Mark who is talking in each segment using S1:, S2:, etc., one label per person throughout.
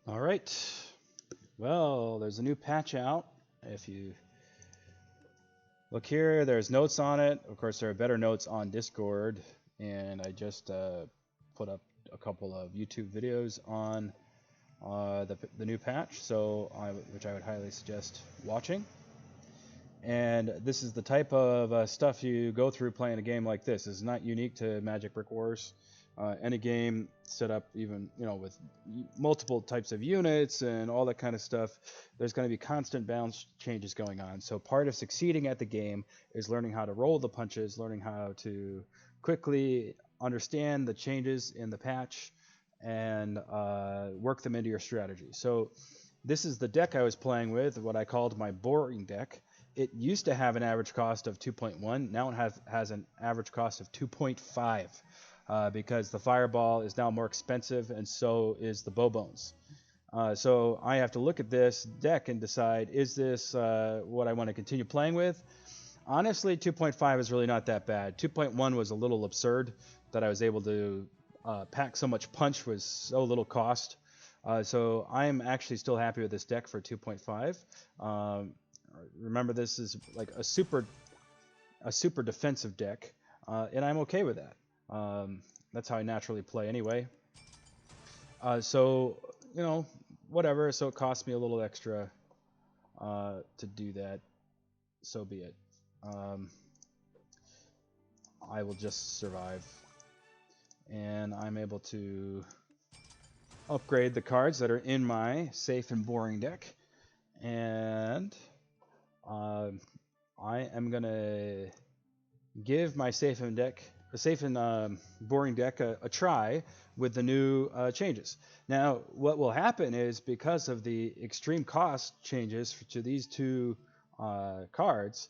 S1: All right. Well, there's a new patch out. If you look here, there's notes on it. Of course, there are better notes on Discord, and I just put up a couple of YouTube videos on the new patch, which I would highly suggest watching. And this is the type of stuff you go through playing a game like this. It's not unique to Magic Brick Wars. Any game set up, even with multiple types of units and all that kind of stuff, there's going to be constant balance changes going on. So part of succeeding at the game is learning how to roll the punches, learning how to quickly understand the changes in the patch, and work them into your strategy. So this is the deck I was playing with, what I called my boring deck. It used to have an average cost of 2.1. Now it has an average cost of 2.5 because the Fireball is now more expensive, and so is the Bowbones. So I have to look at this deck and decide, is this what I want to continue playing with? Honestly, 2.5 is really not that bad. 2.1 was a little absurd that I was able to pack so much punch with so little cost. So I'm actually still happy with this deck for 2.5. Remember, this is like a super defensive deck, and I'm okay with that. That's how I naturally play anyway. So whatever. So it cost me a little extra to do that. So be it. I will just survive, and I'm able to upgrade the cards that are in my safe and boring deck, and I am gonna give my safe and boring deck a try with the new changes. Now, what will happen is, because of the extreme cost changes to these two cards,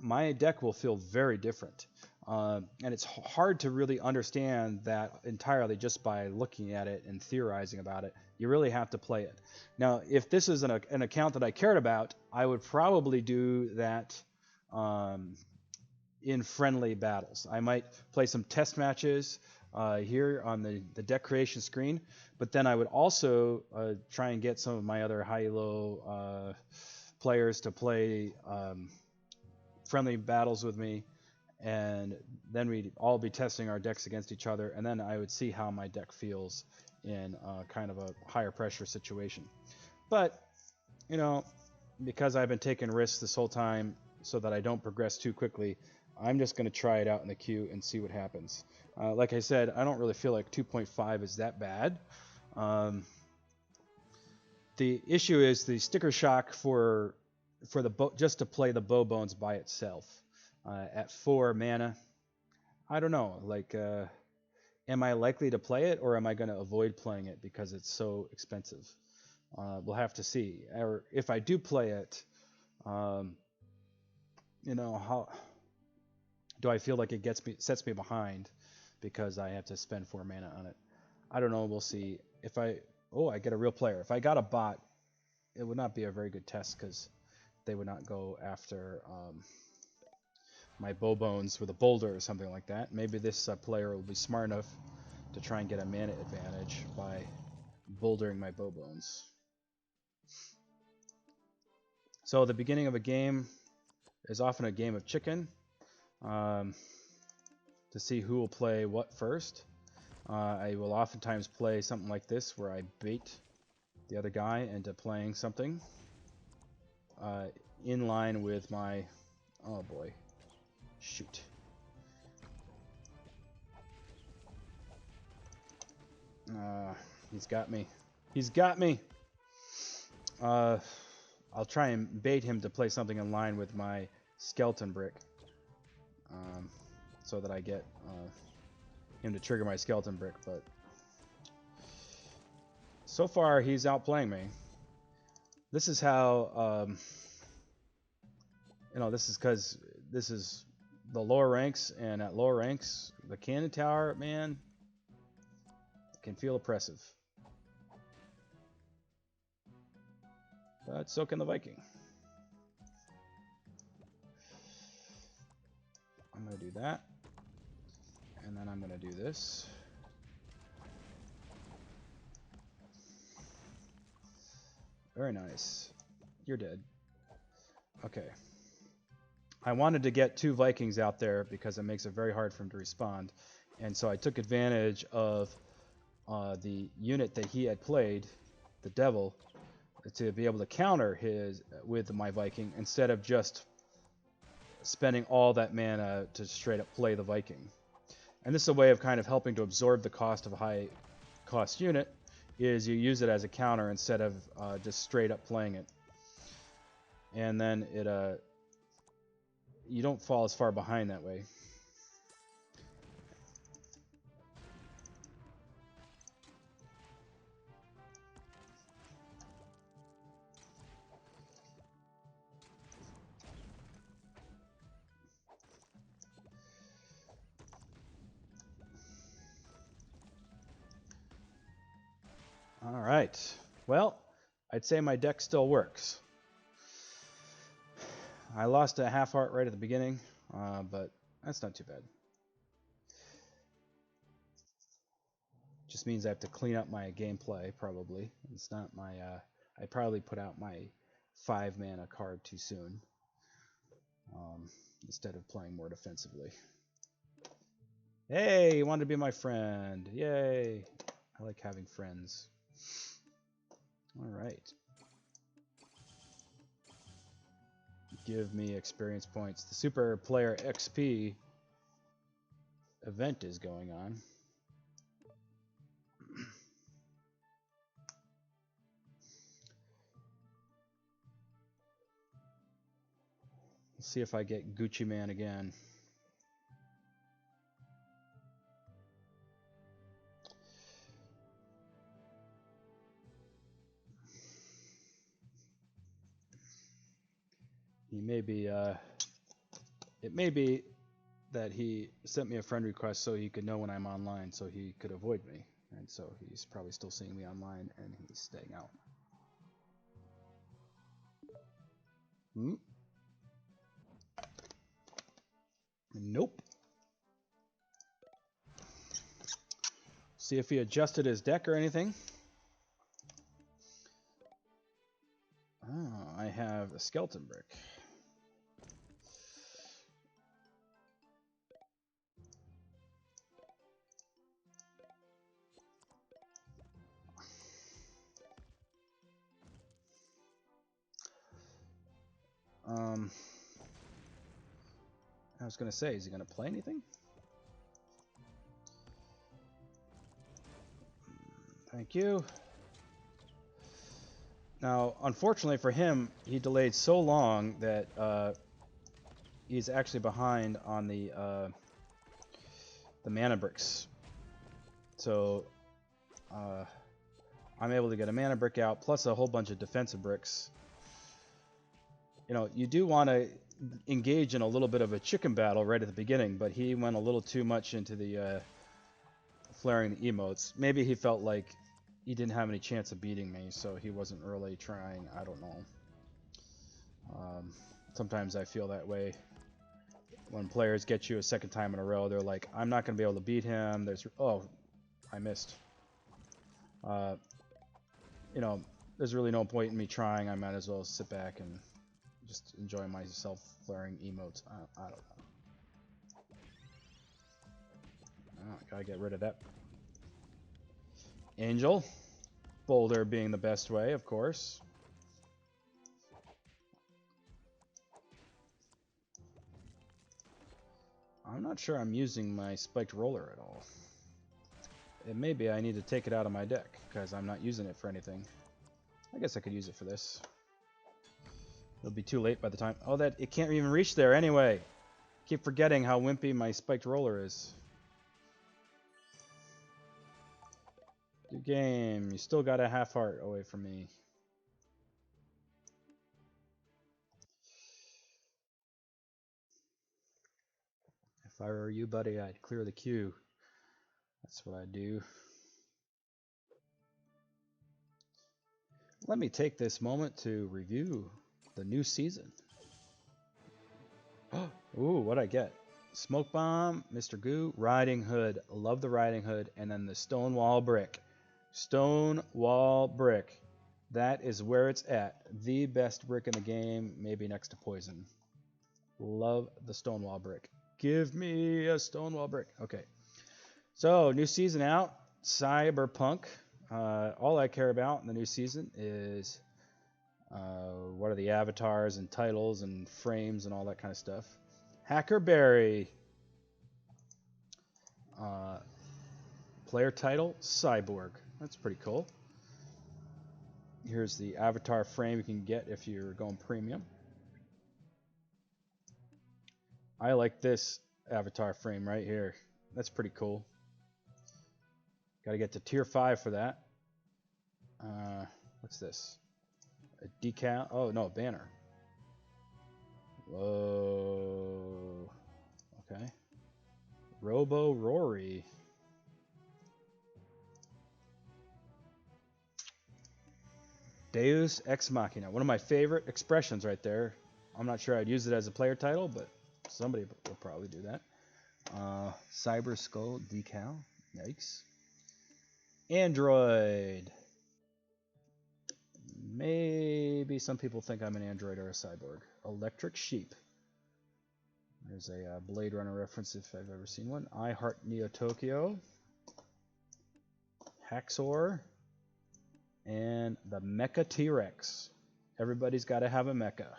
S1: my deck will feel very different. And it's hard to really understand that entirely just by looking at it and theorizing about it. You really have to play it. Now, if this is an account that I cared about, I would probably do that in friendly battles. I might play some test matches here on the deck creation screen, but then I would also try and get some of my other high-low players to play friendly battles with me, and then we'd all be testing our decks against each other, and then I would see how my deck feels in kind of a higher pressure situation. But, because I've been taking risks this whole time so that I don't progress too quickly, I'm just going to try it out in the queue and see what happens. Like I said, I don't really feel like 2.5 is that bad. The issue is the sticker shock for just to play the Bowbones by itself at 4 mana. I don't know. Am I likely to play it, or am I going to avoid playing it because it's so expensive? We'll have to see. Or if I do play it, how do I feel like it sets me behind because I have to spend 4 mana on it? I don't know. We'll see. I get a real player. If I got a bot, it would not be a very good test because they would not go after my Bowbones with a boulder or something like that. Maybe this player will be smart enough to try and get a mana advantage by bouldering my Bowbones. So the beginning of a game is often a game of chicken to see who will play what first. I will oftentimes play something like this where I bait the other guy into playing something in line with my... Oh boy. Shoot. He's got me. He's got me! I'll try and bait him to play something in line with my skeleton brick. So that I get him to trigger my skeleton brick, but so far he's outplaying me. This is how, this is because this is the lower ranks, and at lower ranks, the cannon tower, man, can feel oppressive. But so can the Viking. I'm going to do that. And then I'm going to do this. Very nice. You're dead. Okay. I wanted to get 2 Vikings out there because it makes it very hard for him to respond. And so I took advantage of the unit that he had played, the Devil, to be able to counter his with my Viking instead of just spending all that mana to straight up play the Viking. And this is a way of kind of helping to absorb the cost of a high cost unit, is you use it as a counter instead of just straight up playing it. And then it you don't fall as far behind that way. All right. Well, I'd say my deck still works. I lost a half heart right at the beginning, but that's not too bad. Just means I have to clean up my gameplay, probably. It's not my... I probably put out my 5 mana card too soon, instead of playing more defensively. Hey, you wanted to be my friend. Yay. I like having friends. All right. Give me experience points. The Super Player XP event is going on. Let's see if I get Gucci Man again. He may be, it may be that he sent me a friend request so he could know when I'm online so he could avoid me. And so he's probably still seeing me online and he's staying out. Nope. See if he adjusted his deck or anything. Oh, I have a skeleton brick. I was going to say, is he going to play anything? Thank you. Now, unfortunately for him, he delayed so long that he's actually behind on the mana bricks. So I'm able to get a mana brick out, plus a whole bunch of defensive bricks. You know, you do want to engage in a little bit of a chicken battle right at the beginning, but he went a little too much into the flaring the emotes. Maybe he felt like he didn't have any chance of beating me, so he wasn't really trying. I don't know. Sometimes I feel that way. When players get you a second time in a row, they're like, I'm not going to be able to beat him. There's... Oh, I missed. You know, there's really no point in me trying. I might as well sit back and just enjoy myself flaring emotes. I don't know. Oh, gotta get rid of that. Angel. Boulder being the best way, of course. I'm not sure I'm using my spiked roller at all. It may be I need to take it out of my deck, because I'm not using it for anything. I guess I could use it for this. It'll be too late by the time... Oh, that it can't even reach there anyway. Keep forgetting how wimpy my spiked roller is. Good game. You still got a half heart away from me. If I were you, buddy, I'd clear the queue. That's what I'd do. Let me take this moment to review the new season. Ooh, what'd I get? Smoke Bomb, Mr. Goo, Riding Hood. Love the Riding Hood. And then the Stonewall Brick. Stonewall Brick. That is where it's at. The best brick in the game, maybe next to Poison. Love the Stonewall brick. Give me a Stonewall brick. Okay. So, new season out. Cyberpunk. All I care about in the new season is what are the avatars and titles and frames and all that kind of stuff. Hackerberry. Player title, Cyborg. That's pretty cool. Here's the avatar frame you can get if you're going premium. I like this avatar frame right here. That's pretty cool. Got to get to tier 5 for that. What's this? A decal? Oh, no, a banner. Whoa. Okay. Robo Rory. Deus Ex Machina. One of my favorite expressions right there. I'm not sure I'd use it as a player title, but somebody will probably do that. Cyber Skull decal. Yikes. Android. Maybe some people think I'm an android or a cyborg. Electric Sheep. There's a Blade Runner reference if I've ever seen one. I Heart Neo Tokyo. Haxor. And the Mecha T-Rex. Everybody's got to have a mecha.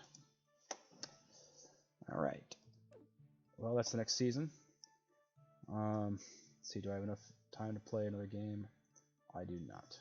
S1: All right. Well, that's the next season. Let's see, do I have enough time to play another game? I do not.